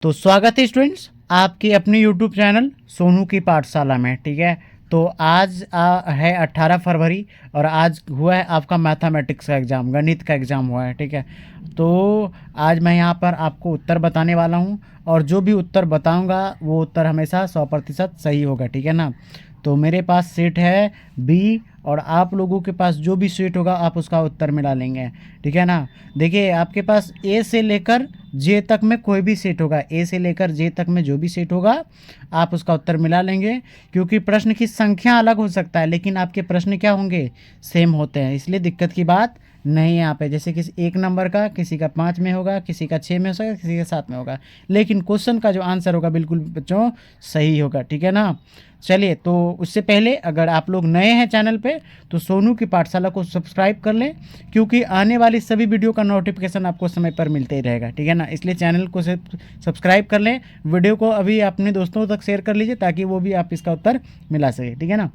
तो स्वागत है स्टूडेंट्स आपके अपने यूट्यूब चैनल सोनू की पाठशाला में। ठीक है, तो आज है 18 फरवरी और आज हुआ है आपका मैथमेटिक्स का एग्ज़ाम, गणित का एग्ज़ाम हुआ है। ठीक है, तो आज मैं यहाँ पर आपको उत्तर बताने वाला हूँ और जो भी उत्तर बताऊँगा वो उत्तर हमेशा 100% सही होगा। ठीक है ना। तो मेरे पास सेट है बी और आप लोगों के पास जो भी सेट होगा आप उसका उत्तर मिला लेंगे। ठीक है ना। देखिए आपके पास ए से लेकर जे तक में कोई भी सेट होगा, ए से लेकर जे तक में जो भी सेट होगा आप उसका उत्तर मिला लेंगे, क्योंकि प्रश्न की संख्या अलग हो सकता है लेकिन आपके प्रश्न क्या होंगे, सेम होते हैं, इसलिए दिक्कत की बात नहीं है यहाँ पे। जैसे किसी एक नंबर का किसी का 5 में होगा, किसी का 6 में हो सकता है, किसी का 7 में होगा, लेकिन क्वेश्चन का जो आंसर होगा बिल्कुल बच्चों सही होगा। ठीक है ना। चलिए, तो उससे पहले अगर आप लोग नए हैं चैनल पे तो सोनू की पाठशाला को सब्सक्राइब कर लें, क्योंकि आने वाली सभी वीडियो का नोटिफिकेशन आपको समय पर मिलते ही रहेगा। ठीक है ना, इसलिए चैनल को सब्सक्राइब कर लें, वीडियो को अभी अपने दोस्तों तक शेयर कर लीजिए ताकि वो भी आप इसका उत्तर मिला सके। ठीक है ना।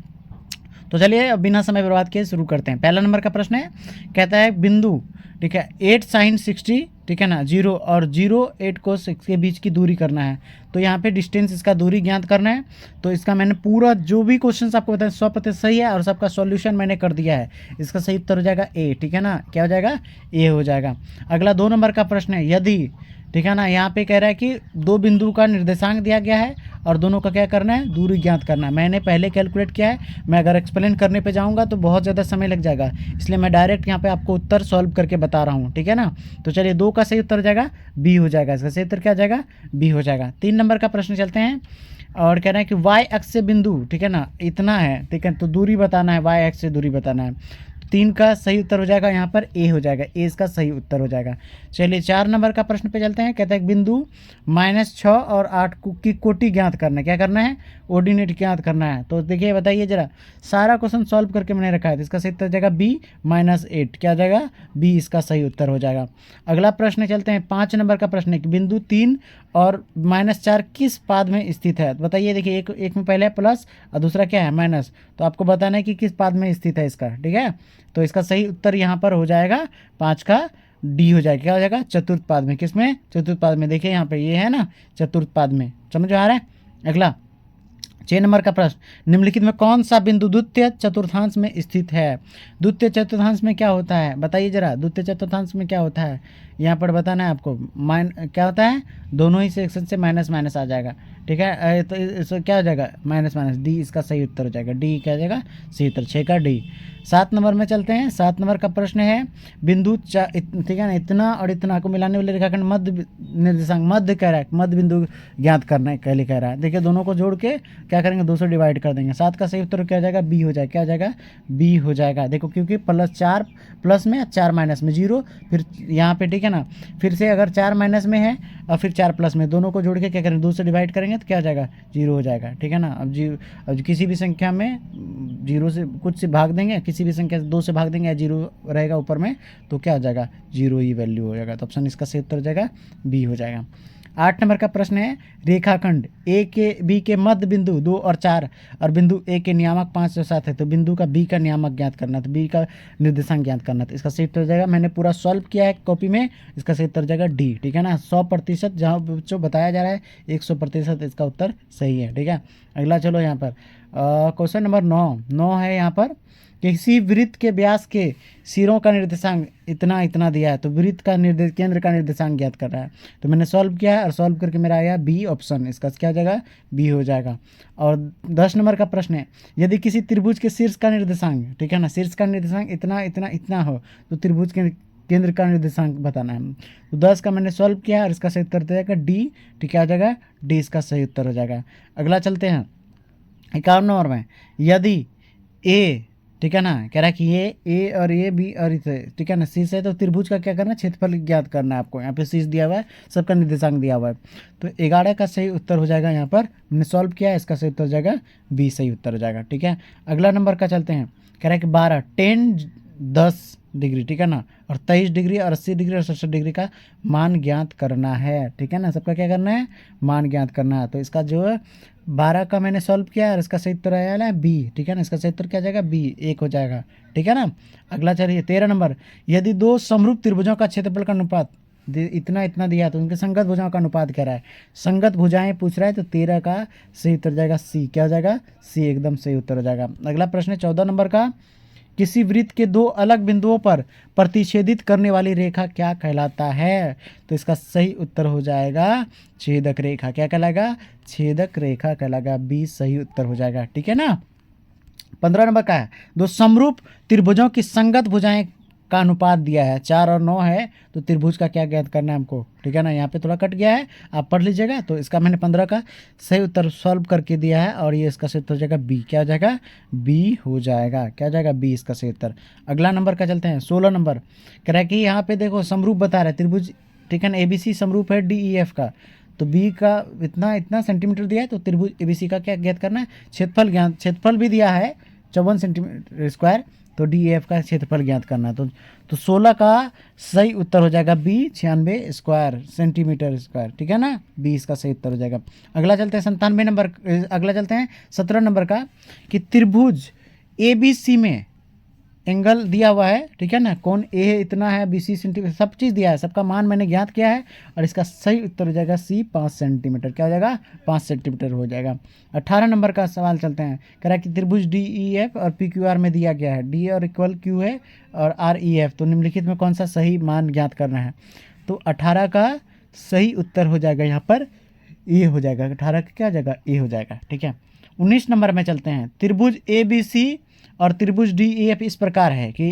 तो चलिए अब बिना समय बर्बाद किए शुरू करते हैं। पहला नंबर का प्रश्न है, कहता है बिंदु, ठीक है, 8 sin 60, ठीक है ना, 0 और 0 8 को 6 के बीच की दूरी करना है। तो यहाँ पे डिस्टेंस इसका दूरी ज्ञात करना है। तो इसका मैंने पूरा जो भी क्वेश्चन आपको बताया 100% सही है और सबका सॉल्यूशन मैंने कर दिया है। इसका सही उत्तर हो जाएगा ए। ठीक है ना, क्या हो जाएगा, ए हो जाएगा। अगला 2 नंबर का प्रश्न है, यदि, ठीक है ना, यहाँ पे कह रहा है कि दो बिंदु का निर्देशांक दिया गया है और दोनों का क्या करना है, दूरी ज्ञात करना है। मैंने पहले कैलकुलेट किया है, मैं अगर एक्सप्लेन करने पे जाऊँगा तो बहुत ज़्यादा समय लग जाएगा, इसलिए मैं डायरेक्ट यहाँ पे आपको उत्तर सॉल्व करके बता रहा हूँ। ठीक है ना। तो चलिए 2 का सही उत्तर हो जाएगा बी हो जाएगा, इसका सही उत्तर क्या हो जाएगा, बी हो जाएगा। 3 नंबर का प्रश्न चलते हैं और कह रहे हैं कि वाई अक्ष से बिंदु, ठीक है ना, इतना है, ठीक है, तो दूरी बताना है, वाई अक्ष से दूरी बताना है। 3 का सही उत्तर हो जाएगा यहाँ पर ए हो जाएगा, ए इसका सही उत्तर हो जाएगा। चलिए 4 नंबर का प्रश्न पे चलते हैं। कहता है बिंदु -6 और 8 की कोटि ज्ञात करना है। क्या करना है, ऑर्डिनेट ज्ञात करना है। तो देखिए बताइए जरा, सारा क्वेश्चन सॉल्व करके मैंने रखा है, तो इसका सही उत्तर हो जाएगा बी -8, क्या हो जाएगा, बी इसका सही उत्तर हो जाएगा। अगला प्रश्न चलते हैं, 5 नंबर का प्रश्न है कि बिंदु 3 और -4 किस पाद में स्थित है। बताइए, देखिए एक में पहले है प्लस और दूसरा क्या है, माइनस, तो आपको बताना है कि किस पाद में स्थित है इसका। ठीक है, तो इसका सही उत्तर यहाँ पर हो जाएगा 5 का डी हो जाएगा, क्या हो जाएगा, चतुर्थ पाद में। किस में, चतुर्थ पाद में। देखिए यहाँ पे ये है ना चतुर्थ पाद में, समझ आ रहा है। अगला 6 नंबर का प्रश्न, निम्नलिखित में कौन सा बिंदु द्वितीय चतुर्थांश में स्थित है। द्वितीय चतुर्थांश में क्या होता है, बताइए जरा, द्वितीय चतुर्थांश में क्या होता है, यहाँ पर बताना है आपको। क्या होता है, दोनों ही सेक्शन से माइनस माइनस आ जाएगा। ठीक है, तो इसका क्या हो जाएगा, माइनस माइनस, डी इसका सही उत्तर हो जाएगा, डी क्या हो जाएगा, सही उत्तर 6 का डी। 7 नंबर में चलते हैं। 7 नंबर का प्रश्न है, बिंदु ठीक है ना, इतना और इतना को मिलाने वाले रेखाखंड मध्य निर्देशांक, मध्य कह रहा है, मध्य बिंदु ज्ञात करना है, पहले कह रहा है। देखिए दोनों को जोड़ के क्या करेंगे, 2 से डिवाइड कर देंगे। 7 का सही उत्तर क्या हो जाएगा, बी हो जाएगा, क्या हो जाएगा, बी हो जाएगा। देखो क्योंकि +4 प्लस में 4 माइनस में 0, फिर यहाँ पे, ठीक है ना, फिर से अगर 4 माइनस में है और फिर 4 प्लस में, दोनों को जोड़ के क्या करेंगे, 2 से डिवाइड करेंगे तो क्या हो जाएगा, 0 हो जाएगा। ठीक है ना। अब किसी भी संख्या में 0 से कुछ से भाग देंगे, किसी भी संख्या से 2 से भाग देंगे या 0 रहेगा ऊपर में, तो क्या हो जाएगा, 0 ही वैल्यू हो जाएगा। तो ऑप्शन इसका सही उत्तर हो जाएगा बी हो जाएगा। 8 नंबर का प्रश्न है, रेखाखंड ए के बी के मध्य बिंदु 2 और 4 और बिंदु ए के नियामक 5 और 7 है, तो बिंदु का बी का नियामक ज्ञात करना, तो बी का निर्देशांक ज्ञात करना। तो इसका सही उत्तर हो जाएगा, मैंने पूरा सॉल्व किया है कॉपी में, इसका सही उत्तर हो जाएगा डी। ठीक है ना, 100% जहाँ बच्चों बताया जा रहा है 100% इसका उत्तर सही है। ठीक है, अगला चलो यहाँ पर क्वेश्चन नंबर 9 है यहाँ पर, किसी वृत्त के व्यास के सिरों का निर्देशांक इतना इतना दिया है, तो वृत्त का केंद्र का निर्देशांक ज्ञात कर रहा है। तो मैंने सॉल्व किया है और सॉल्व करके मेरा आया बी ऑप्शन, इसका क्या हो जाएगा, बी हो जाएगा। और 10 नंबर का प्रश्न है, यदि किसी त्रिभुज के शीर्ष का निर्देशांक, ठीक है ना, शीर्ष का निर्देशांक इतना इतना इतना हो, तो त्रिभुज के केंद्र का निर्देशांक बताना है। तो 10 का मैंने सॉल्व किया और इसका सही उत्तर हो जाएगा डी। ठीक है, आ जाएगा डी, इसका सही उत्तर हो जाएगा। अगला चलते हैं 51 नंबर में, यदि ए, ठीक है ना, कह रहा है कि ये ए और ये बी और इसे, ठीक है ना, शीर्ष है, तो त्रिभुज का क्या करना है, क्षेत्रफल ज्ञात करना है आपको। यहाँ पे शीर्ष दिया हुआ है, सबका निर्देशांक दिया हुआ है, तो 11 का सही उत्तर हो जाएगा। यहाँ पर हमने सॉल्व किया है, इसका सही उत्तर हो जाएगा बी, सही उत्तर हो जाएगा। ठीक है, अगला नंबर का चलते हैं। कह रहा है कि 12 10 डिग्री, ठीक है ना, और 23 डिग्री और 80 डिग्री और 67 डिग्री का मान ज्ञात करना है। ठीक है ना, सबका क्या करना है, मान ज्ञात करना है। तो इसका जो है 12 का मैंने सॉल्व किया और इसका सही उत्तर आया है बी। ठीक है ना, इसका सही उत्तर क्या जाएगा, बी, 1 हो जाएगा। ठीक है ना, अगला चलिए 13 नंबर, यदि दो समरूप त्रिभुजों का क्षेत्रफल का अनुपात इतना इतना दिया तो उनके संगत भुजाओं का अनुपात कह रहा है, संगत भुजाएं पूछ रहा है, तो 13 का सही उत्तर जाएगा सी। क्या हो जाएगा? सी एकदम सही उत्तर हो जाएगा। अगला प्रश्न है 14 नंबर का, किसी वृत्त के दो अलग बिंदुओं पर प्रतिच्छेदित करने वाली रेखा क्या कहलाता है? तो इसका सही उत्तर हो जाएगा छेदक रेखा। क्या कहलाएगा? छेदक रेखा कहलाएगा। बी सही उत्तर हो जाएगा। ठीक है ना। 15 नंबर का है, दो समरूप त्रिभुजों की संगत भुजाएं का अनुपात दिया है, 4 और 9 है, तो त्रिभुज का क्या ज्ञात करना है हमको। ठीक है ना, यहाँ पे थोड़ा कट गया है, आप पढ़ लीजिएगा। तो इसका मैंने 15 का सही उत्तर सॉल्व करके दिया है, और ये इसका सही उत्तर हो जाएगा बी। क्या हो जाएगा? बी हो जाएगा। क्या हो जाएगा? बी इसका सही उत्तर। अगला नंबर का चलते हैं 16 नंबर। कह रहा है कि यहाँ पे देखो समरूप बता रहा है त्रिभुज, ठीक है ना, ABC समरूप है DEF का, तो बी का इतना इतना सेंटीमीटर दिया है, तो त्रिभुज ABC का क्या ज्ञात करना है? क्षेत्रफल ज्ञात, क्षेत्रफल भी दिया है 54 सेंटीमीटर स्क्वायर, तो DEF का क्षेत्रफल ज्ञात करना है। तो 16 का सही उत्तर हो जाएगा बी, 96 स्क्वायर सेंटीमीटर स्क्वायर। ठीक है ना, बी इसका सही उत्तर हो जाएगा। अगला चलते हैं 97 नंबर, अगला चलते हैं 17 नंबर का, कि त्रिभुज ABC में एंगल दिया हुआ है, ठीक है ना, कौन ए है इतना है, BC सेंटीमीटर, सब चीज़ दिया है, सबका मान मैंने ज्ञात किया है, और इसका सही उत्तर हो जाएगा सी, 5 सेंटीमीटर। क्या हो जाएगा? 5 सेंटीमीटर हो जाएगा। 18 नंबर का सवाल चलते हैं। कह रहा है कि त्रिभुज DEF और PQR में दिया गया है, डी और इक्वल क्यू है और REF, तो निम्नलिखित में कौन सा सही मान ज्ञात करना है? तो 18 का सही उत्तर हो जाएगा यहाँ पर ए हो जाएगा। 18 का क्या हो जाएगा? ए हो जाएगा। ठीक है। 19 नंबर में चलते हैं। त्रिभुज ABC और त्रिभुज DEF इस प्रकार है कि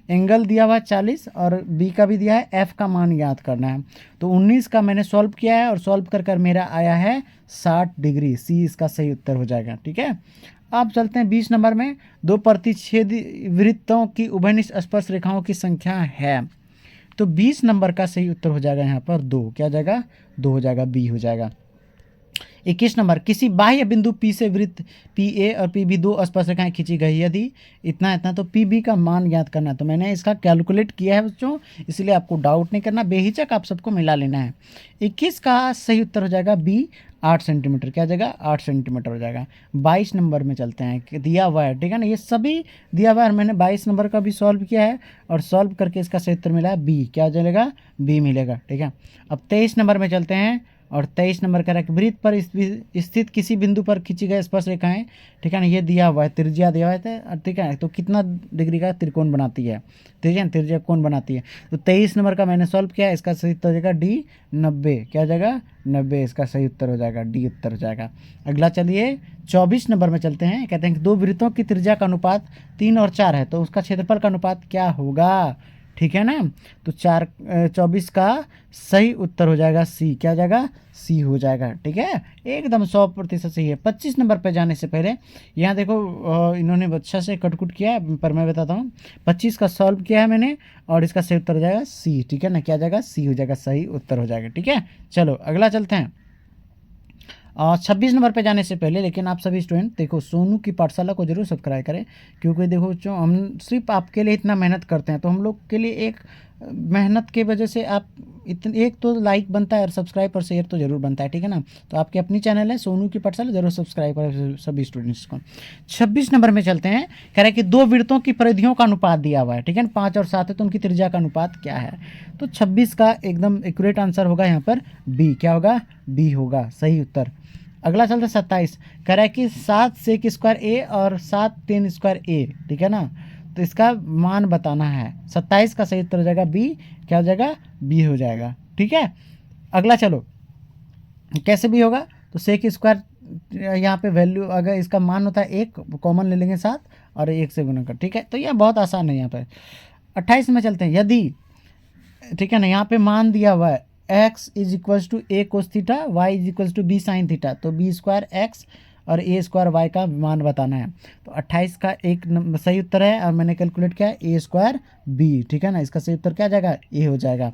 एंगल दिया हुआ 40 और बी का भी दिया है, एफ का मान ज्ञात करना है। तो 19 का मैंने सॉल्व किया है, और सॉल्व कर कर मेरा आया है 60 डिग्री। सी इसका सही उत्तर हो जाएगा। ठीक है। अब चलते हैं 20 नंबर में। दो प्रतिच्छेदी वृत्तों की उभयनिष्ठ स्पर्श रेखाओं की संख्या है, तो 20 नंबर का सही उत्तर हो जाएगा यहाँ पर 2। क्या हो जाएगा? 2 हो जाएगा, बी हो जाएगा। 21 नंबर, किसी बाह्य बिंदु P से वृत्त PA और PB दो स्पर्शरेखाएं खींची गई, यदि इतना इतना तो PB का मान ज्ञात करना है। तो मैंने इसका कैलकुलेट किया है बच्चों, इसलिए आपको डाउट नहीं करना, बेहिचक आप सबको मिला लेना है। 21 का सही उत्तर हो जाएगा बी, 8 सेंटीमीटर। क्या हो जाएगा? 8 सेंटीमीटर हो जाएगा। 22 नंबर में चलते हैं कि दिया हुआ है, ठीक है ना, ये सभी दिया हुआ है, मैंने 22 नंबर का भी सॉल्व किया है, और सॉल्व करके इसका सही उत्तर मिला है बी। क्या चलेगा? बी मिलेगा। ठीक है। अब 23 नंबर में चलते हैं, और 23 नंबर कह रहा है कि वृत्त पर स्थित किसी बिंदु पर खींची गई स्पर्श रेखाएं, ठीक है ना, ये दिया हुआ है, त्रिज्या दिया हुआ है, ठीक है, तो कितना डिग्री का त्रिकोण बनाती है, ठीक है, त्रिज्या कोण बनाती है। तो 23 नंबर का मैंने सॉल्व किया, इसका सही उत्तर हो जाएगा डी, 90। क्या हो जाएगा? 90 इसका सही उत्तर हो जाएगा, डी उत्तर हो जाएगा। अगला चलिए 24 नंबर में चलते हैं। कहते हैं कि दो वृत्तों की त्रिज्या का अनुपात 3 और 4 है, तो उसका क्षेत्रफल का अनुपात क्या होगा? ठीक है ना। तो 24 का सही उत्तर हो जाएगा सी। क्या हो जाएगा? सी हो जाएगा। ठीक है, एकदम 100% सही है। 25 नंबर पे जाने से पहले यहाँ देखो, इन्होंने अच्छा से कटकुट किया है, पर मैं बताता हूँ। 25 का सॉल्व किया है मैंने, और इसका सही उत्तर हो जाएगा सी। ठीक है ना, क्या जाएगा? सी हो जाएगा, सही उत्तर हो जाएगा। ठीक है, चलो अगला चलते हैं। 26 नंबर पे जाने से पहले लेकिन आप सभी स्टूडेंट देखो, सोनू की पाठशाला को जरूर सब्सक्राइब करें, क्योंकि देखो जो हम सिर्फ आपके लिए इतना मेहनत करते हैं, तो हम लोग के लिए एक मेहनत के वजह से आप एक तो लाइक बनता है, और सब्सक्राइब और शेयर तो जरूर बनता है। ठीक है ना, तो आपकी अपनी चैनल है सोनू की पाठशाला, जरूर सब्सक्राइब करें सभी स्टूडेंट्स को। 26 नंबर में चलते हैं। कह रहे हैं कि दो वृत्तों की परिधियों का अनुपात दिया हुआ है, ठीक है ना, 5 और 7 है, तो उनकी त्रिज्या का अनुपात क्या है? तो 26 का एकदम एक्यूरेट आंसर होगा यहाँ पर बी। क्या होगा? बी होगा, सही उत्तर। अगला चलता है 27। कह रहा है कि 7 सेक स्क्वायर ए और 7 टेन स्क्वायर ए, ठीक है ना, तो इसका मान बताना है। 27 का सही उत्तर हो जाएगा बी। क्या हो जाएगा? बी हो जाएगा। ठीक है। अगला चलो, कैसे भी होगा, तो सेक स्क्वायर यहाँ पे वैल्यू अगर इसका मान होता है 1, कॉमन ले लेंगे 7 और 1 से गुना कर। ठीक है, तो यह बहुत आसान है यहाँ पर। 28 में चलते हैं। यदि, ठीक है ना, यहाँ पे मान दिया हुआ है x is equals to A cos theta, y is equals to B sine theta, तो बी स्क्वायर एक्स और ए स्क्वायर वाई का मान बताना है। तो 28 का एक सही उत्तर है, और मैंने कैलकुलेट किया है ए स्क्वायर बी। ठीक है ना, इसका सही उत्तर क्या जाएगा? ए हो जाएगा।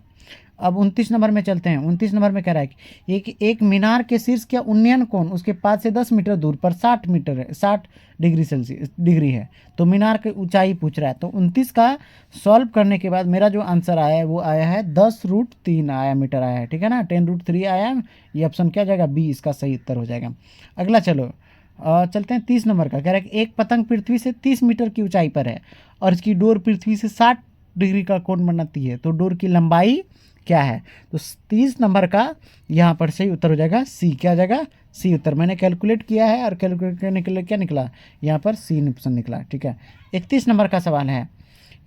अब 29 नंबर में चलते हैं। 29 नंबर में कह रहा है कि एक मीनार के शीर्ष का उन्नयन कोण उसके पास से 10 मीटर दूर पर 60 मीटर है, 60 डिग्री सेल्सियस डिग्री है, तो मीनार की ऊंचाई पूछ रहा है। तो 29 का सॉल्व करने के बाद मेरा जो आंसर आया है वो आया है 10√3 आया मीटर आया है। ठीक है ना, 10√3 आया है। ये ऑप्शन क्या जाएगा? बी इसका सही उत्तर हो जाएगा। अगला चलो चलते हैं 30 नंबर का। कह रहा है कि एक पतंग पृथ्वी से 30 मीटर की ऊंचाई पर है, और इसकी डोर पृथ्वी से 60 डिग्री का कोण बनाती है, तो डोर की लंबाई क्या है। तो 30 नंबर का यहाँ पर सही उत्तर हो जाएगा सी। क्या हो जाएगा? सी उत्तर। मैंने कैलकुलेट किया है और कैलकुलेट करने के लिए क्या निकला, यहाँ पर सी ऑप्शन निकला। ठीक है, 31 नंबर का सवाल है,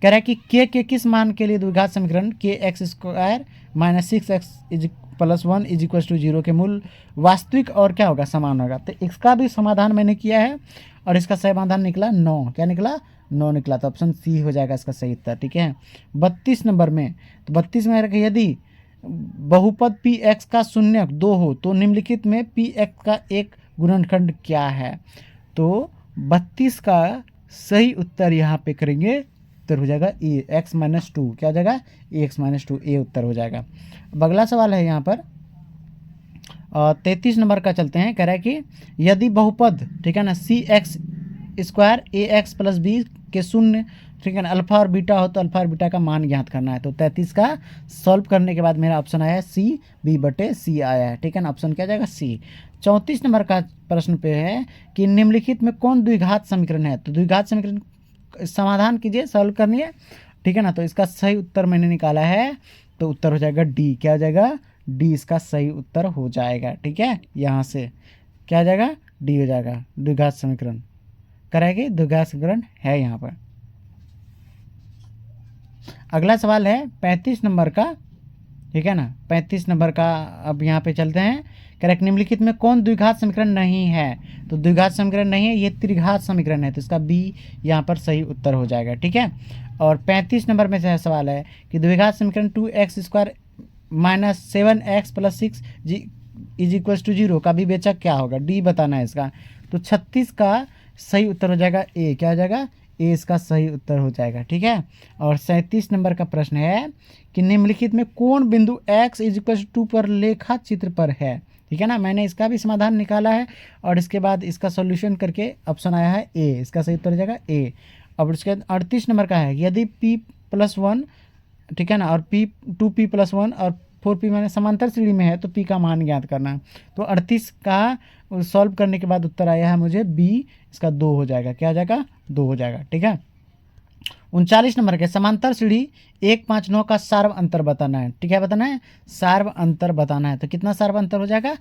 कह रहा है कि के किस मान के लिए द्विघात समीकरण के X square minus 6x plus 1 is equal to 0 के मूल वास्तविक और क्या होगा, समान होगा। तो इसका भी समाधान मैंने किया है और इसका समाधान निकला 9। क्या निकला? 9 निकला। तो ऑप्शन सी हो जाएगा इसका सही उत्तर। ठीक है, 32 नंबर में, तो 32 में यदि बहुपद पी एक्स का शून्यक 2 हो तो निम्नलिखित में पी एक्स का एक गुणनखंड क्या है। तो 32 का सही उत्तर यहाँ पे करेंगे, उत्तर हो जाएगा ए, एक्स माइनस 2। क्या हो जाएगा? एक्स माइनस 2, ए उत्तर हो जाएगा। अब अगला सवाल है यहाँ पर 33 नंबर का चलते हैं, कह रहा है कि यदि बहुपद, ठीक है ना, सी एक्स स्क्वायर ए एक्स प्लस बी के शून्य, ठीक है ना, अल्फा और बीटा हो तो अल्फा और बीटा का मान ज्ञात करना है। तो 33 का सॉल्व करने के बाद मेरा ऑप्शन आया है सी, बी बटे सी आया है। ठीक है ना, ऑप्शन क्या जाएगा? सी। 34 नंबर का प्रश्न पे है कि निम्नलिखित में कौन द्विघात समीकरण है। तो द्विघात समीकरण समाधान कीजिए, सॉल्व करनी है। ठीक है ना, तो इसका सही उत्तर मैंने निकाला है, तो उत्तर हो जाएगा डी। क्या हो जाएगा? डी इसका सही उत्तर हो जाएगा। ठीक है, यहाँ से क्या हो जाएगा? डी हो जाएगा। द्विघात समीकरण कराएंगे, द्विघात समीकरण है यहाँ पर। अगला सवाल है 35 नंबर का। ठीक है ना, 35 नंबर का अब यहाँ पे चलते हैं। करेक्ट, निम्नलिखित में कौन द्विघात समीकरण नहीं है। तो द्विघात समीकरण नहीं है, ये त्रिघात समीकरण है, तो इसका बी यहाँ पर सही उत्तर हो जाएगा। ठीक है, और 35 नंबर में से सवाल है कि द्विघात समीकरण 2x square minus 7x plus 6 is equal to 0 का विवेचक क्या होगा, डी बताना है इसका। तो 36 का सही उत्तर हो जाएगा ए। क्या हो जाएगा? ए इसका सही उत्तर हो जाएगा। ठीक है, और 37 नंबर का प्रश्न है कि निम्नलिखित में कौन बिंदु x इज इक्वल टू पर लेखा चित्र पर है। ठीक है ना, मैंने इसका भी समाधान निकाला है और इसके बाद इसका सॉल्यूशन करके ऑप्शन आया है ए, इसका सही उत्तर हो जाएगा ए। अब उसके बाद 38 नंबर का है, यदि p+1, ठीक है ना, और p2p+1 और 4p मैंने समांतर श्रेणी में है तो p का मान ज्ञात करना है। तो 38 का सॉल्व करने के बाद उत्तर आया है मुझे बी, इसका 2 हो जाएगा। क्या हो जाएगा? 2 हो जाएगा। ठीक है, 39 नंबर के समांतर सीढ़ी 1, 5, 9 का सार्व अंतर बताना है। ठीक है, बताना है, सार्व अंतर बताना है। तो कितना सार्व अंतर हो जाएगा?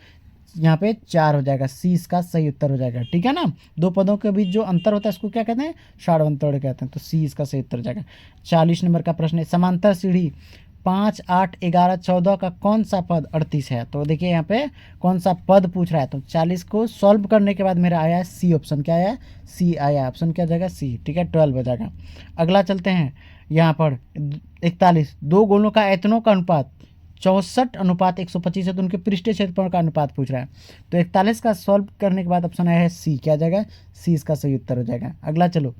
यहाँ पे 4 हो जाएगा। सी इसका सही उत्तर हो जाएगा। ठीक है ना, दो पदों के बीच जो अंतर होता है उसको क्या कहते हैं? सार्व अंतर कहते हैं। तो सी इसका सही उत्तर हो जाएगा। 40 नंबर का प्रश्न है, समांतर सीढ़ी 5, 8, 11, 14 का कौन सा पद 38 है। तो देखिए यहाँ पे कौन सा पद पूछ रहा है। तो 40 को सॉल्व करने के बाद मेरा आया है सी ऑप्शन। क्या आया है? सी आया। ऑप्शन क्या जाएगा? सी। ठीक है, 12 हो जाएगा। अगला चलते हैं यहाँ पर 41, दो गोलों का आयतनों का अनुपात 64:125 है, तो उनके पृष्ठीय क्षेत्रफल का अनुपात पूछ रहा है। तो 41 का सॉल्व करने के बाद ऑप्शन आया है सी। क्या जाएगा? सी इसका सही उत्तर हो जाएगा। अगला चलो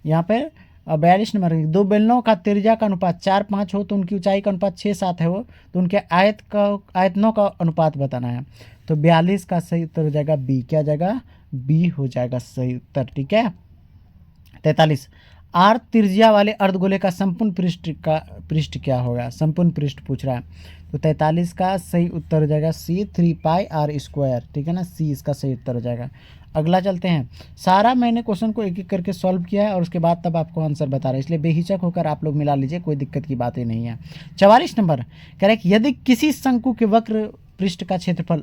यहाँ पे 42 नंबर, दो बेलनों का त्रिज्या का अनुपात 4, 5 हो तो उनकी ऊंचाई का अनुपात 6, 7 है वो, तो उनके आयतनों का अनुपात बताना है। तो 42 का सही उत्तर हो जाएगा बी। क्या जाएगा? बी हो जाएगा सही उत्तर। ठीक है, 43, आर त्रिज्या वाले अर्धगोले का संपूर्ण पृष्ठ क्या होगा, संपूर्ण पृष्ठ पूछ रहा है। तो 43 का सही उत्तर हो जाएगा सी, 3πr²। ठीक है ना, सी इसका सही उत्तर हो जाएगा। अगला चलते हैं, सारा मैंने क्वेश्चन को एक एक करके सॉल्व किया है और उसके बाद तब आपको आंसर बता रहा है, इसलिए बेहिचक होकर आप लोग मिला लीजिए, कोई दिक्कत की बात ही नहीं है। 44 नंबर कह रहे कि यदि किसी शंकु के वक्र पृष्ठ का क्षेत्रफल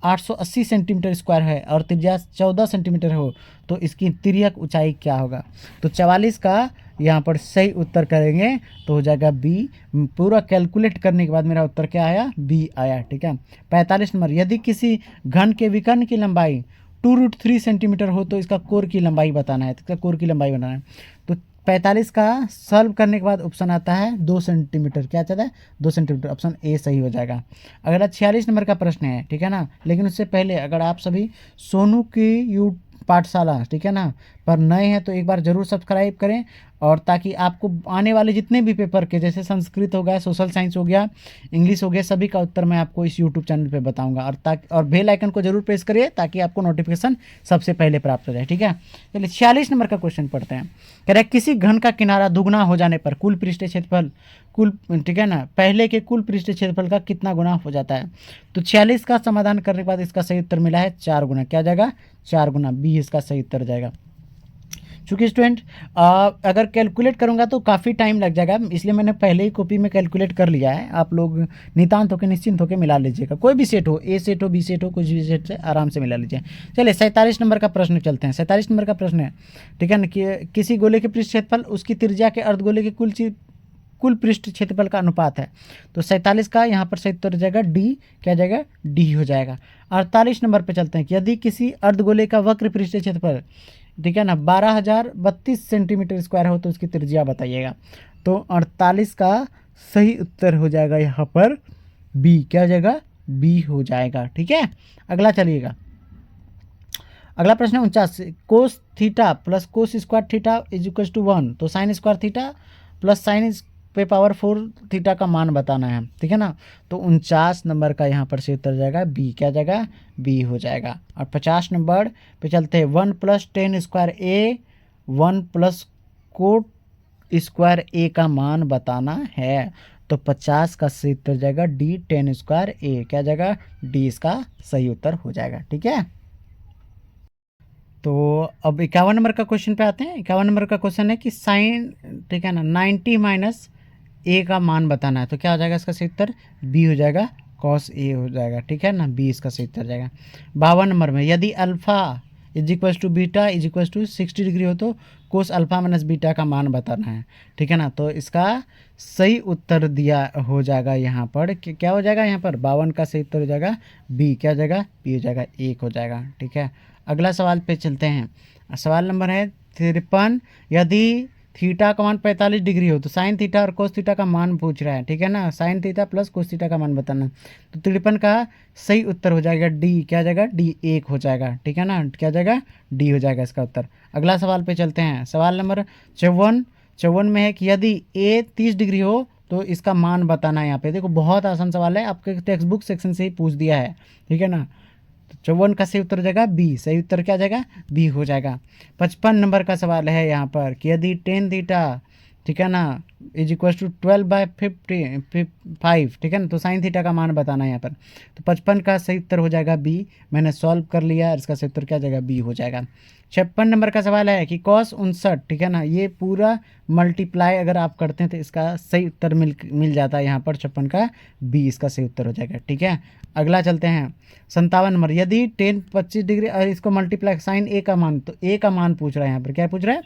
880 सेंटीमीटर स्क्वायर है और त्रिज्या 14 सेंटीमीटर हो तो इसकी तिर्यक ऊंचाई क्या होगा। तो 44 का यहाँ पर सही उत्तर करेंगे तो हो जाएगा बी। पूरा कैलकुलेट करने के बाद मेरा उत्तर क्या आया? बी आया। ठीक है, 45 नंबर, यदि किसी घन के विकर्ण की लंबाई 2√3 सेंटीमीटर हो तो इसका कोर की लंबाई बताना है। तो इसका कोर की लंबाई बनाना है। तो 45 का सॉल्व करने के बाद ऑप्शन आता है 2 सेंटीमीटर। क्या चाहता है? 2 सेंटीमीटर। ऑप्शन ए सही हो जाएगा। अगला 46 नंबर का प्रश्न है। ठीक है ना, लेकिन उससे पहले अगर आप सभी सोनू की पाठशाला, ठीक है ना, पर नए हैं तो एक बार ज़रूर सब्सक्राइब करें, और ताकि आपको आने वाले जितने भी पेपर के, जैसे संस्कृत हो गया, सोशल साइंस हो गया, इंग्लिश हो गया, सभी का उत्तर मैं आपको इस यूट्यूब चैनल पे बताऊंगा। और बेल आइकन को जरूर प्रेस करिए ताकि आपको नोटिफिकेशन सबसे पहले प्राप्त हो जाए। ठीक है, चलिए 46 नंबर का क्वेश्चन पढ़ते हैं। कह रहे किसी घन का किनारा दुगना हो जाने पर कुल पृष्ठीय क्षेत्रफल ठीक है ना, पहले के कुल पृष्ठीय क्षेत्रफल का कितना गुना हो जाता है। तो 46 का समाधान करने के बाद इसका सही उत्तर मिला है 4 गुना। क्या जाएगा? 4 गुना। बी इसका सही उत्तर जाएगा। चूँकि स्टूडेंट अगर कैलकुलेट करूँगा तो काफ़ी टाइम लग जाएगा, इसलिए मैंने पहले ही कॉपी में कैलकुलेट कर लिया है। आप लोग नितांत होकर निश्चिंत होकर मिला लीजिएगा, कोई भी सेट हो, ए सेट हो, बी सेट हो, कुछ भी सेट से आराम से मिला लीजिए। चलिए 47 नंबर का प्रश्न चलते हैं। 47 नंबर का प्रश्न है, ठीक है ना, कि किसी गोले के पृष्ठ क्षेत्रफल उसकी त्रिज्या के अर्धगोले के कुल पृष्ठ क्षेत्रफल का अनुपात है। तो 47 का यहाँ पर सही उत्तर हो जाएगा डी, क्या जाएगा, डी हो जाएगा। 48 नंबर पे चलते हैं कि यदि किसी अर्धगोले का वक्र पृष्ठ क्षेत्रफल, ठीक है ना, 12,032 सेंटीमीटर स्क्वायर हो तो उसकी त्रिज्या बताइएगा। तो 48 का सही उत्तर हो जाएगा यहाँ पर बी, क्या हो जाएगा, बी हो जाएगा। ठीक है, अगला चलिएगा। अगला प्रश्न है 49, cos theta plus cos square theta is equal to 1। तो sine square theta plus sine पे पावर 4 थीटा का मान बताना है, ठीक है ना। तो 49 नंबर का यहाँ पर से उत्तर जाएगा बी, क्या जाएगा, बी हो जाएगा। और 50 नंबर पे चलते हैं, 1 प्लस टेन स्क्वायर ए 1 प्लस कोट स्क्वायर ए का मान बताना है। तो 50 का सही उत्तर जाएगा डी, टेन स्क्वायर ए, क्या जाएगा, डी इसका सही उत्तर हो जाएगा। ठीक है, तो अब 51 नंबर का क्वेश्चन पे आते हैं। 51 नंबर का क्वेश्चन है कि साइन, ठीक है ना, 90 माइनस ए का मान बताना है। तो क्या हो जाएगा इसका सही उत्तर, बी हो जाएगा, कॉस ए हो जाएगा। ठीक है ना, बी इसका सही उत्तर जाएगा। 52 नंबर में, यदि alpha is equals to beta is equals to 60 degree हो तो कोस अल्फ़ा माइनस बीटा का मान बताना है। ठीक है ना, तो इसका सही उत्तर दिया हो जाएगा यहाँ पर, क्या हो जाएगा यहाँ पर, 52 का सही उत्तर हो जाएगा बी, क्या हो जाएगा, बी हो जाएगा, 1 हो जाएगा। ठीक है, अगला सवाल पे चलते हैं। सवाल नंबर है 53, यदि थीटा का मान 45 डिग्री हो तो साइन थीटा और कोस थीटा का मान पूछ रहा है। ठीक है ना, sine theta plus cos theta का मान बताना। तो 53 का सही उत्तर हो जाएगा डी, क्या जाएगा, डी, 1 हो जाएगा। ठीक है ना, क्या जाएगा, डी हो जाएगा इसका उत्तर। अगला सवाल पे चलते हैं। सवाल नंबर 54 में है कि यदि ए 30 डिग्री हो तो इसका मान बताना है। यहाँ पे देखो बहुत आसान सवाल है, आपके टेक्स्ट बुक सेक्शन से ही पूछ दिया है। ठीक है ना, 54 का सही उत्तर हो जाएगा बी, सही उत्तर क्या जाएगा, बी हो जाएगा। 55 नंबर का सवाल है यहाँ पर कि यदि टेन थीटा, ठीक है ना, इज इक्वल टू 12/5, ठीक है ना, तो साइन थीटा का मान बताना है यहाँ पर। तो 55 का सही उत्तर हो जाएगा बी, मैंने सॉल्व कर लिया, इसका सही उत्तर क्या जाएगा, बी हो जाएगा। 56 नंबर का सवाल है कि कॉस 59, ठीक है ना, ये पूरा मल्टीप्लाई अगर आप करते हैं तो इसका सही उत्तर मिल जाता है यहाँ पर 56 का बी, इसका सही उत्तर हो जाएगा। ठीक है, अगला चलते हैं। 57 नंबर, यदि 10 25 डिग्री और इसको मल्टीप्लाई साइन ए का मान, तो ए का मान पूछ रहा है यहाँ पर, क्या पूछ रहा है,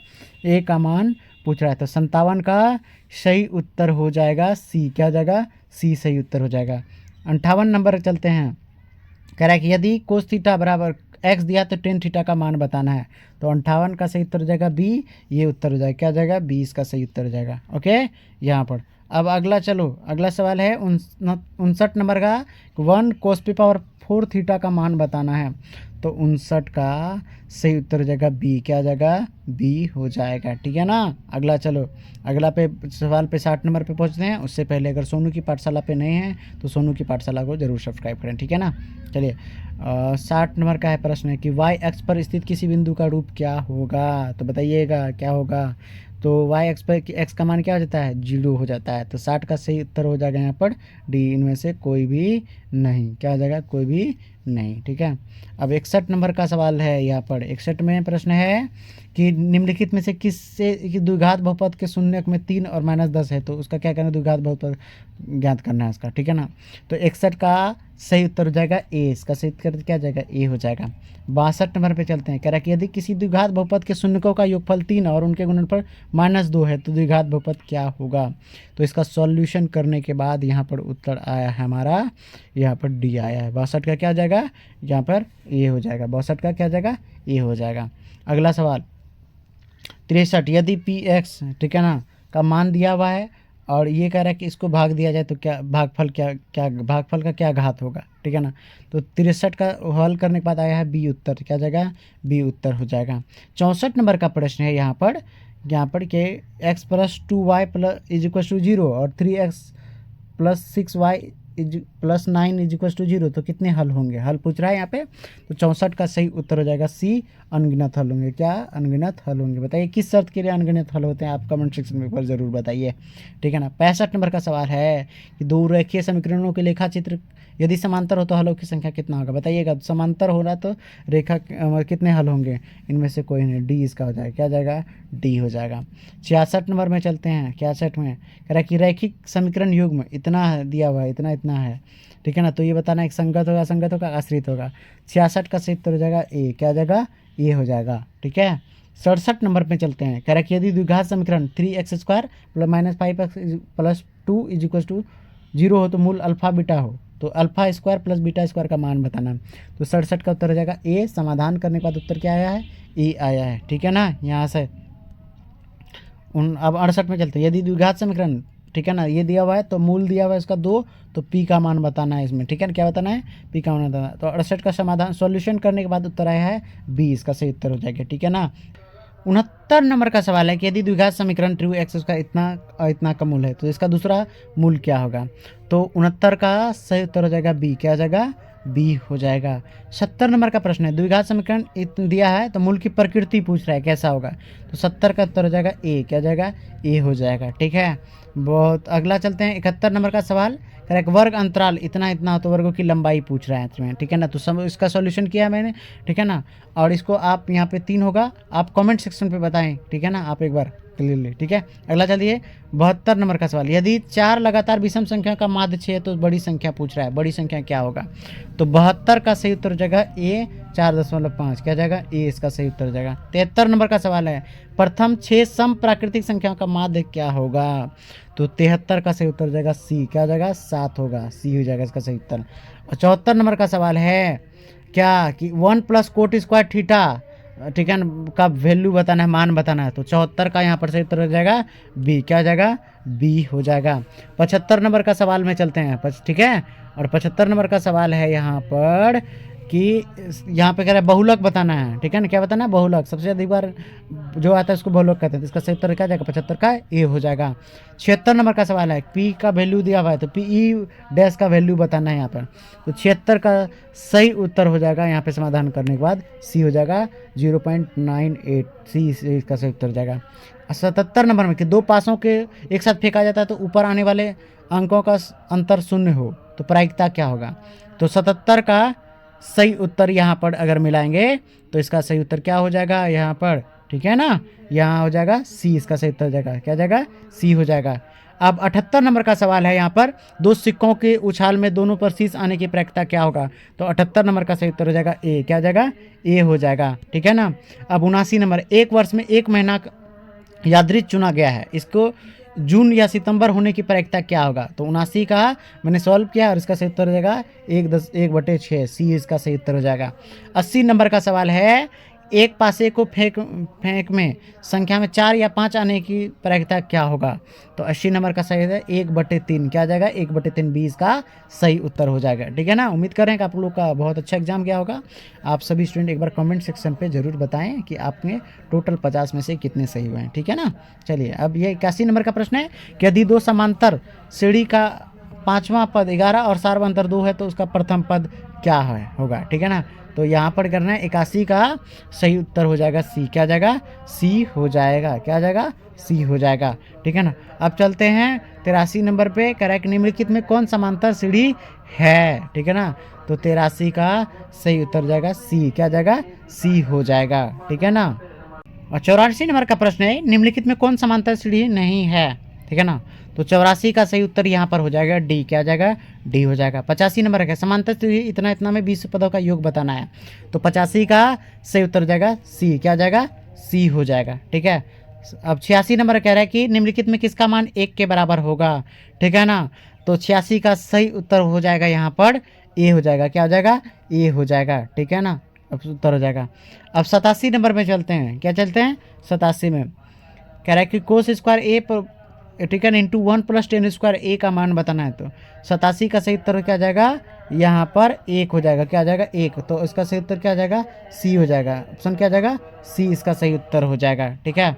ए का मान पूछ रहा है। तो 57 का सही उत्तर हो जाएगा सी, क्या हो जाएगा, सी सही उत्तर हो जाएगा। 58 नंबर चलते हैं, कह रहा है कि यदि कोस थीटा बराबर एक्स दिया तो टेन थीटा का मान बताना है। तो 58 का सही उत्तर हो जाएगा बी, ये उत्तर हो जाएगा, क्या हो जाएगा, बी इसका सही उत्तर हो जाएगा। ओके, यहाँ पर अब अगला चलो, अगला सवाल है 59 नंबर का, 1 कोस पे पावर 4 थीटा का मान बताना है। तो 59 का सही उत्तर हो जाएगा बी, क्या हो जाएगा, बी हो जाएगा। ठीक है ना, अगला चलो, अगला पे सवाल पे 60 नंबर पे पहुंचते हैं। उससे पहले अगर सोनू की पाठशाला पे नए हैं तो सोनू की पाठशाला को जरूर सब्सक्राइब करें। ठीक है ना, चलिए 60 नंबर का है प्रश्न है कि वाई एक्स पर स्थित किसी बिंदु का रूप क्या होगा। तो बताइएगा क्या होगा। तो वाई एक्स पर एक्स का मान क्या हो जाता है, 0 हो जाता है। तो 60 का सही उत्तर हो जाएगा यहाँ पर डी, इनमें से कोई भी नहीं, क्या हो जाएगा, कोई भी नहीं। ठीक है, अब 61 नंबर का सवाल है यहाँ पर। 61 में प्रश्न है कि निम्नलिखित में से किससे कि द्विघात बहुपद के शून्यक में 3 और -10 है, तो उसका क्या करना है, द्विघात बहुपद ज्ञात करना है उसका। ठीक है ना, तो 61 का सही उत्तर हो जाएगा ए, इसका सही उत्तर क्या जाएगा, ए हो जाएगा। 62 नंबर पे चलते हैं, कह रहा है कि यदि किसी द्विघात बहुपद के शून्यकों का योगफल 3 और उनके गुणनफल -2 है तो द्विघात बहुपद क्या होगा। तो इसका सॉल्यूशन करने के बाद यहाँ पर उत्तर आया है हमारा, यहाँ पर डी आया है। 62 का क्या हो जाएगा, यहाँ पर ए हो जाएगा। 62 का क्या जाएगा, ए हो जाएगा। अगला सवाल 63, यदि पी एक्स, ठीक है ना, का मान दिया हुआ है और ये कह रहा है कि इसको भाग दिया जाए तो क्या भागफल, भागफल का क्या घात होगा। ठीक है ना, तो 63 का हल करने के बाद आया है बी उत्तर, क्या जाएगा, बी उत्तर हो जाएगा। 64 नंबर का प्रश्न है यहाँ पर कि x + 2y + = 0 और 3x + 6y plus 9 is equal to 0, तो कितने हल होंगे, हल पूछ रहा है यहाँ पे। तो 64 का सही उत्तर हो जाएगा सी, अनगिनत हल होंगे। क्या अनगिनत हल होंगे, बताइए किस शर्त के लिए अनगिनत हल होते हैं, आप कमेंट सेक्शन में पर ज़रूर बताइए, ठीक है ना। 65 नंबर का सवाल है कि दो रेखीय समीकरणों के लेखा चित्र यदि समांतर हो तो हलों की संख्या कितना होगा, बताइएगा। समांतर हो रहा तो रेखा कितने हल होंगे, इनमें से कोई नहीं, डी इसका हो जाएगा, क्या जाएगा, डी हो जाएगा। 66 नंबर में चलते हैं, 66 में कह रहा है कि रैखिक समीकरण युग्म इतना दिया हुआ है, इतना इतना है, ठीक है ना। तो ये बताना एक संगत होगा, असंगत होगा, आश्रित होगा। 66 का सही उत्तर हो जाएगा ए, क्या हो जाएगा, ए हो जाएगा, ठीक है। 67 नंबर पे चलते हैं, कह रहा है कि यदि द्विघात समीकरण 3x² plus minus 5x plus 2 is equal to 0 हो तो मूल अल्फा बीटा हो, तो alpha square plus beta square का मान बताना। तो 67 का उत्तर हो जाएगा ए। समाधान करने के बाद उत्तर क्या आया है, ए आया है, ठीक है ना। यहाँ से अब 68 में चलते हैं, यदि द्विघात समीकरण, ठीक है ना, ये दिया हुआ है तो मूल दिया हुआ है इसका 2, तो पी का मान बताना है इसमें, ठीक है ना, क्या बताना है, पी का मान बताना है। तो 68 का समाधान सॉल्यूशन करने के बाद उत्तर आया है बी, इसका सही उत्तर हो जाएगा, ठीक है ना। 69 नंबर का सवाल है कि यदि द्विघात समीकरण 2x का इतना और इतना का मूल है तो इसका दूसरा मूल क्या होगा। तो 69 का सही उत्तर हो जाएगा बी, क्या हो जाएगा, बी हो जाएगा। 70 नंबर का प्रश्न है, द्विघात समीकरण दिया है तो मूल की प्रकृति पूछ रहा है कैसा होगा, तो 70 का उत्तर हो जाएगा ए, क्या हो जाएगा, ए हो जाएगा, ठीक है। बहुत अगला चलते हैं, 71 नंबर का सवाल, करेक्ट वर्ग अंतराल इतना इतना हो तो वर्गों की लंबाई पूछ रहा है इसमें, ठीक है ना। तो इसका सॉल्यूशन किया मैंने, ठीक है ना। और इसको आप यहाँ पे 3 होगा, आप कमेंट सेक्शन पे बताएं, ठीक है ना, आप एक बार क्लियरली, ठीक है। अगला चलिए 72 नंबर का सवाल, यदि 4 लगातार विषम संख्या का माध्य 6 है तो बड़ी संख्या पूछ रहा है, बड़ी संख्या क्या होगा। तो 72 का सही उत्तर हो जाएगा ए, 4.5, क्या जाएगा, ए इसका सही उत्तर हो जाएगा। 73 नंबर का सवाल है, प्रथम 6 सम प्राकृतिक संख्याओं का माध्य क्या होगा। तो 73 का सही उत्तर हो जाएगा सी, क्या हो जाएगा, 7 होगा, सी हो जाएगा इसका सही उत्तर। और 74 नंबर का सवाल है क्या कि 1 प्लस कोट स्क्वायर थीटा, ठीक है ना, का वैल्यू बताना है, मान बताना है। तो 74 का यहाँ पर सही उत्तर हो जाएगा बी, क्या हो जाएगा, बी हो जाएगा। 75 नंबर का सवाल में चलते हैं, ठीक है। और 75 नंबर का सवाल है यहाँ पर कि यहाँ पे कह रहा है बहुलक बताना है, ठीक है ना, क्या बताना है, बहुलक, सबसे अधिक बार जो आता है उसको बहुलक कहते हैं। तो इसका सही उत्तर क्या जाएगा, 75 का ए हो जाएगा। 76 नंबर का सवाल है, पी का वैल्यू दिया हुआ है तो पी ई डैश का वैल्यू बताना है यहाँ पर। तो 76 का सही उत्तर हो जाएगा यहाँ पे समाधान करने के बाद सी हो जाएगा, 0.98, सी इसका सही उत्तर हो जाएगा। 77 नंबर में कि दो पासों के एक साथ फेंका जाता है तो ऊपर आने वाले अंकों का अंतर शून्य हो तो प्रायिकता क्या होगा। तो 77 का सही उत्तर यहाँ पर अगर मिलाएंगे तो इसका सही उत्तर क्या हो जाएगा यहाँ पर, ठीक है ना, यहाँ हो जाएगा सी, इसका सही उत्तर हो जाएगा, क्या जाएगा, सी हो जाएगा। अब 78 नंबर का सवाल है यहाँ पर, दो सिक्कों के उछाल में दोनों पर शीश आने की प्रायिकता क्या होगा। तो 78 नंबर का सही उत्तर हो जाएगा ए, क्या हो जाएगा, ए हो जाएगा, ठीक है ना। अब 79 नंबर, एक वर्ष में एक महीना यादृच्छिक चुना गया है, इसको जून या सितंबर होने की प्रायिकता क्या होगा। तो 79 का मैंने सॉल्व किया और इसका सही उत्तर हो जाएगा 1/6, सी इसका सही उत्तर हो जाएगा। 80 नंबर का सवाल है, एक पासे को फेंक में संख्या में 4 या 5 आने की प्रायिकता क्या होगा। तो 80 नंबर का सही है 1/3, क्या आ जाएगा, 1/3 बी इसका सही उत्तर हो जाएगा, ठीक है ना। उम्मीद करें कि आप लोग का बहुत अच्छा एग्जाम गया होगा। आप सभी स्टूडेंट एक बार कमेंट सेक्शन पे जरूर बताएं कि आपने टोटल 50 में से कितने सही हुए हैं, ठीक है ना। चलिए अब ये 81 नंबर का प्रश्न है कि यदि दो समांतर सीढ़ी का 5वां पद 11 और सार्वंतर 2 है तो उसका प्रथम पद क्या है होगा, ठीक है ना। तो यहाँ पर करना है 81 का सही उत्तर हो जाएगा सी, क्या जाएगा, सी हो जाएगा, क्या जाएगा, सी हो जाएगा, ठीक है ना। अब चलते हैं 83 नंबर पे, करेक्ट निम्नलिखित में कौन समांतर सीढ़ी है, ठीक है ना। तो 83 का सही उत्तर हो जाएगा सी, क्या जाएगा, सी हो जाएगा, ठीक है ना। और 84 नंबर का प्रश्न है, निम्नलिखित में कौन समांतर सीढ़ी नहीं है, ठीक है ना। तो 84 का सही उत्तर यहाँ पर हो जाएगा डी, क्या जाएगा, डी हो जाएगा। 85 नंबर है समांतर सीढ़ी इतना इतना में 20 पदों का योग बताना है। तो 85 का सही उत्तर हो जाएगा सी, क्या जाएगा, सी हो जाएगा, ठीक है। अब 86 नंबर कह रहा है कि निम्नलिखित में किसका मान 1 के बराबर होगा, ठीक है ना। तो 86 का सही उत्तर हो जाएगा यहाँ पर ए हो जाएगा, क्या हो जाएगा, ए हो जाएगा, ठीक है ना। अब उत्तर हो जाएगा। अब 87 नंबर में चलते हैं, क्या चलते हैं 87 में, कह रहा है कि कोस स्क्वायर ए पर, ठीक है ना, इंटू 1 + tan स्क्वायर ए का मान बताना है। तो 87 का सही उत्तर क्या जाएगा यहाँ पर 1 हो जाएगा, क्या आ जाएगा 1, तो इसका सही उत्तर क्या आ जाएगा, सी हो जाएगा, ऑप्शन क्या आ जाएगा, सी इसका सही उत्तर हो जाएगा, ठीक है।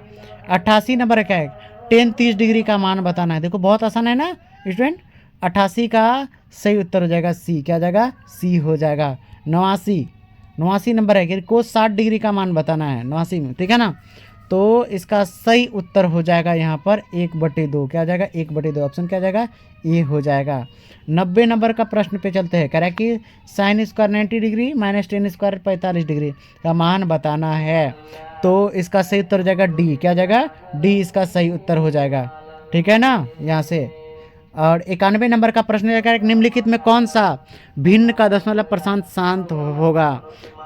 88 नंबर क्या है, tan 30 डिग्री का मान बताना है। देखो बहुत आसान है ना स्टूडेंट, 88 का सही उत्तर हो जाएगा सी, क्या हो जाएगा, सी हो जाएगा। 89, 89 नंबर है कि को 60 डिग्री का मान बताना है 89 में, ठीक है ना। तो इसका सही उत्तर हो जाएगा यहाँ पर 1/2, क्या हो जाएगा, 1/2, ऑप्शन क्या हो जाएगा, ए हो जाएगा। 90 नंबर का प्रश्न पे चलते हैं। कह रहा है कि sine square 90 degree minus ten square 45 degree का मान बताना है। तो इसका सही उत्तर हो जाएगा डी, क्या हो जाएगा, डी इसका सही उत्तर हो जाएगा, ठीक है ना, यहाँ से। और 91 नंबर का प्रश्न है, निम्नलिखित में कौन सा भिन्न का दशमलव प्रशांत शांत होगा।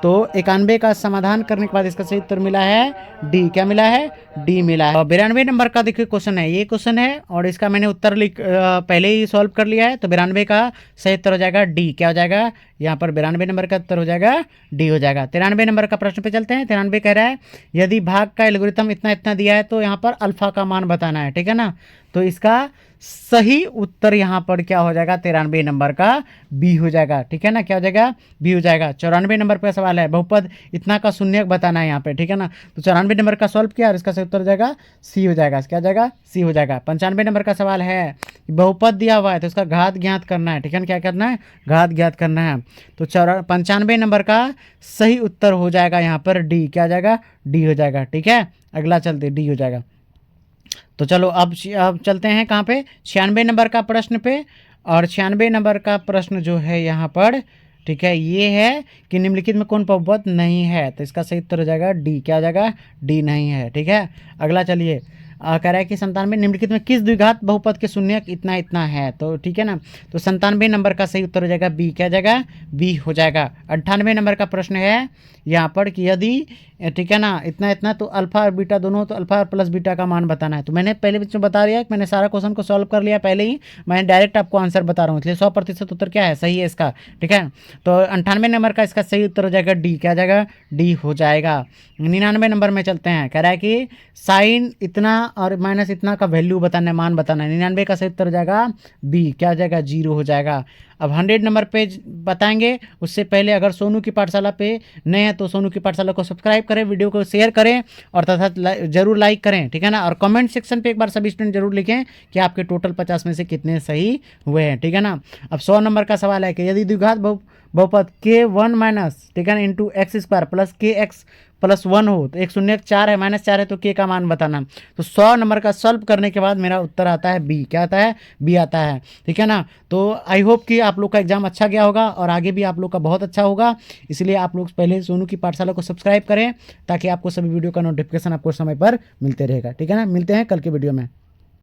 तो 91 का समाधान करने के बाद इसका सही उत्तर मिला है डी, क्या मिला है, डी मिला है। और 92 नंबर का देखिए क्वेश्चन है, ये क्वेश्चन है और इसका मैंने उत्तर पहले ही सॉल्व कर लिया है। तो 92 का सही उत्तर हो जाएगा डी, क्या हो जाएगा, यहाँ पर 92 नंबर का उत्तर हो जाएगा डी हो जाएगा। 93 नंबर का प्रश्न पे चलते हैं। 93 कह रहा है यदि भाग का एल्गोरिथम इतना इतना दिया है तो यहाँ पर अल्फा का मान बताना है, ठीक है ना। तो इसका सही उत्तर यहाँ पर क्या हो जाएगा, 93 नंबर का बी हो जाएगा, ठीक है ना, क्या हो जाएगा, बी हो जाएगा। 94 नंबर पे सवाल है बहुपद इतना का शून्यक बताना है यहाँ पे, ठीक है ना। तो 94 नंबर का सॉल्व किया और इसका सही उत्तर हो जाएगा सी हो जाएगा, क्या हो जाएगा, सी हो जाएगा। 95 नंबर का सवाल है बहुपद दिया हुआ है तो इसका घात ज्ञात करना है, ठीक है ना, क्या करना है, घात ज्ञात करना है। तो 95 नंबर का सही उत्तर हो जाएगा यहाँ पर डी, क्या हो जाएगा, डी हो जाएगा, ठीक है। अगला चलते डी हो जाएगा। तो चलो अब चलते हैं कहाँ पे, 96 नंबर का प्रश्न पे। और 96 नंबर का प्रश्न जो है यहाँ पर, ठीक है, ये है कि निम्नलिखित में कौन बहुपद नहीं है। तो इसका सही उत्तर हो जाएगा डी, क्या हो जाएगा, डी नहीं है, ठीक है। अगला चलिए कह रहा है कि 97 निम्नलिखित में किस द्विघात बहुपद के शून्यक इतना इतना है। तो ठीक है ना, तो 97 नंबर का सही उत्तर हो जाएगा बी, क्या हो जाएगा, बी हो जाएगा। 98 नंबर का प्रश्न है यहाँ पर कि यदि, ठीक है ना, इतना इतना तो अल्फा और बीटा दोनों, तो अल्फा और प्लस बीटा का मान बताना है। तो मैंने पहले बीच में बता दिया कि मैंने सारा क्वेश्चन को सॉल्व कर लिया पहले ही, मैं डायरेक्ट आपको आंसर बता रहा हूँ, इसलिए 100% उत्तर क्या है, सही है इसका, ठीक है। तो 98 नंबर का इसका सही उत्तर हो जाएगा डी, क्या हो जाएगा, डी हो जाएगा। 99 नंबर में चलते हैं। कह रहा है कि साइन इतना और माइनस इतना का वैल्यू बताना है, मान बताना है। 99 का सही उत्तर हो जाएगा बी, क्या हो जाएगा, 0 हो जाएगा। अब 100 नंबर पे बताएंगे, उससे पहले अगर सोनू की पाठशाला पे नए हैं तो सोनू की पाठशाला को सब्सक्राइब करें, वीडियो को शेयर करें और तथा जरूर लाइक करें, ठीक है ना। और कमेंट सेक्शन पे एक बार सभी स्टूडेंट जरूर लिखें कि आपके टोटल 50 में से कितने सही हुए हैं, ठीक है ना। अब 100 नंबर का सवाल है कि यदि द्विघात बहुपद k1 माइनस, ठीक है ना, इंटू एक्स स्क्वायर प्लस के एक्स प्लस 1 हो, तो एक शून्य 4 है माइनस 4 है तो के का मान बताना। तो 100 नंबर का सॉल्व करने के बाद मेरा उत्तर आता है बी, क्या आता है, बी आता है, ठीक है ना। तो आई होप कि आप लोग का एग्जाम अच्छा गया होगा और आगे भी आप लोग का बहुत अच्छा होगा। इसलिए आप लोग पहले सोनू की पाठशाला को सब्सक्राइब करें ताकि आपको सभी वीडियो का नोटिफिकेशन आपको समय पर मिलते रहेगा, ठीक है ना। मिलते हैं कल के वीडियो में।